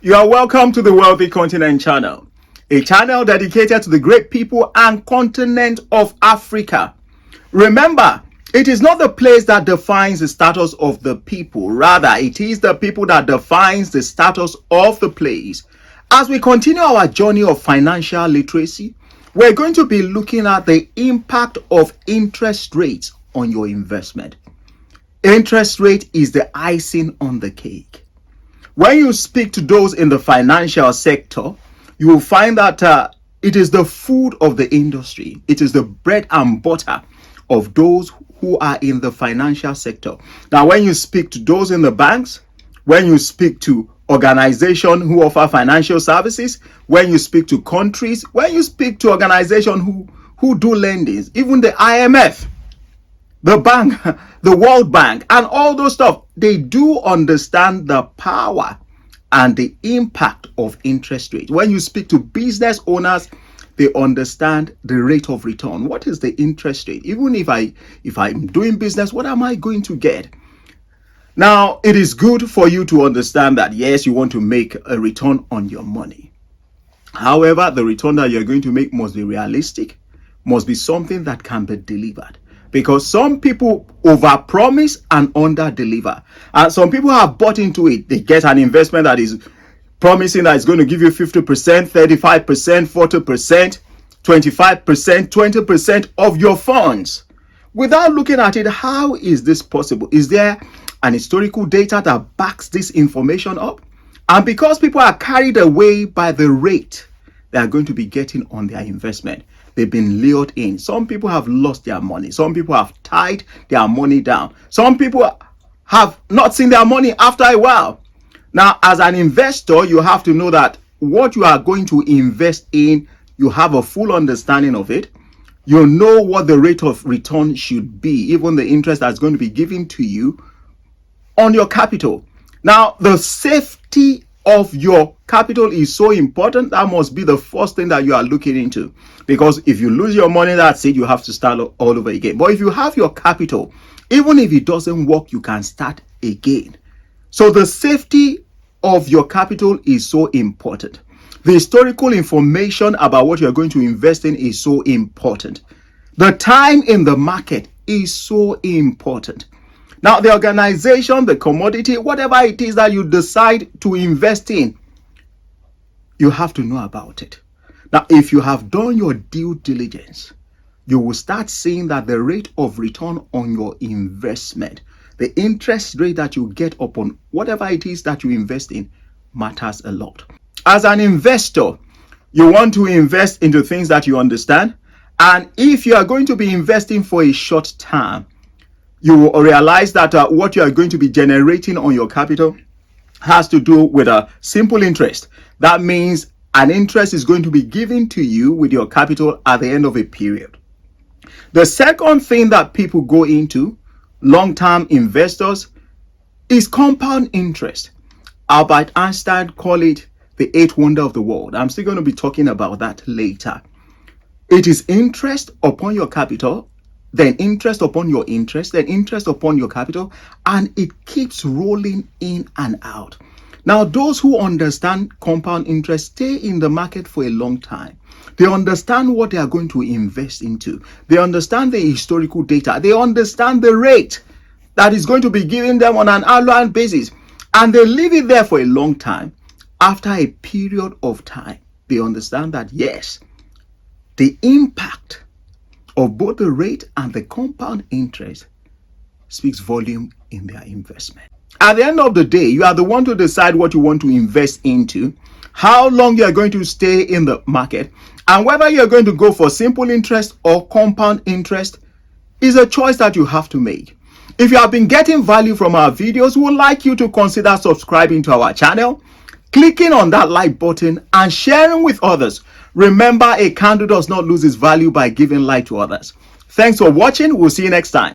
You are welcome to the Wealthy Continent channel, a channel dedicated to the great people and continent of Africa. Remember, it is not the place that defines the status of the people. Rather, it is the people that defines the status of the place. As we continue our journey of financial literacy, we're going to be looking at the impact of interest rates on your investment. Interest rate is the icing on the cake. When you speak to those in the financial sector, you will find that it is the food of the industry. It is the bread and butter of those who are in the financial sector. Now, when you speak to those in the banks, when you speak to organizations who offer financial services, when you speak to countries, when you speak to organizations who do lendings, even the IMF, the bank, the World Bank, and all those stuff, they do understand the power and the impact of interest rate. When you speak to business owners, they understand the rate of return. What is the interest rate? Even if I'm doing business, what am I going to get? Now, it is good for you to understand that, yes, you want to make a return on your money. However, the return that you're going to make must be realistic, must be something that can be delivered. Because some people overpromise and under-deliver. And some people have bought into it. They get an investment that is promising that it's going to give you 50%, 35%, 40%, 25%, 20% of your funds. Without looking at it, how is this possible? Is there an historical data that backs this information up? And because people are carried away by the rate they are going to be getting on their investment, they've been lured in. Some people have lost their money. Some people have tied their money down. Some people have not seen their money after a while. Now, as an investor, you have to know that what you are going to invest in, you have a full understanding of it. You know what the rate of return should be, even the interest that's going to be given to you on your capital. Now, the safety of your capital is so important. That must be the first thing that you are looking into, because if you lose your money, that's it, you have to start all over again. But if you have your capital, even if it doesn't work, you can start again. So the safety of your capital is so important. The historical information about what you're going to invest in is so important. The time in the market is so important. Now, the organization, the commodity, whatever it is that you decide to invest in, you have to know about it. Now, if you have done your due diligence, you will start seeing that the rate of return on your investment, the interest rate that you get upon whatever it is that you invest in, matters a lot. As an investor, you want to invest into things that you understand. And if you are going to be investing for a short term, you will realize that what you are going to be generating on your capital has to do with a simple interest. That means an interest is going to be given to you with your capital at the end of a period. The second thing that people go into, long-term investors, is compound interest. Albert Einstein called it the eighth wonder of the world. I'm still going to be talking about that later. It is interest upon your capital, then interest upon your interest, then interest upon your capital, and it keeps rolling in and out. Now, those who understand compound interest stay in the market for a long time. They understand what they are going to invest into. They understand the historical data. They understand the rate that is going to be given them on an annual basis. And they leave it there for a long time. After a period of time, they understand that, yes, the impact of both the rate and the compound interest speaks volume in their investment. At the end of the day, you are the one to decide what you want to invest into, how long you are going to stay in the market, and whether you are going to go for simple interest or compound interest is a choice that you have to make. If you have been getting value from our videos, we would like you to consider subscribing to our channel, clicking on that like button, and sharing with others. Remember, a candle does not lose its value by giving light to others. Thanks for watching. We'll see you next time.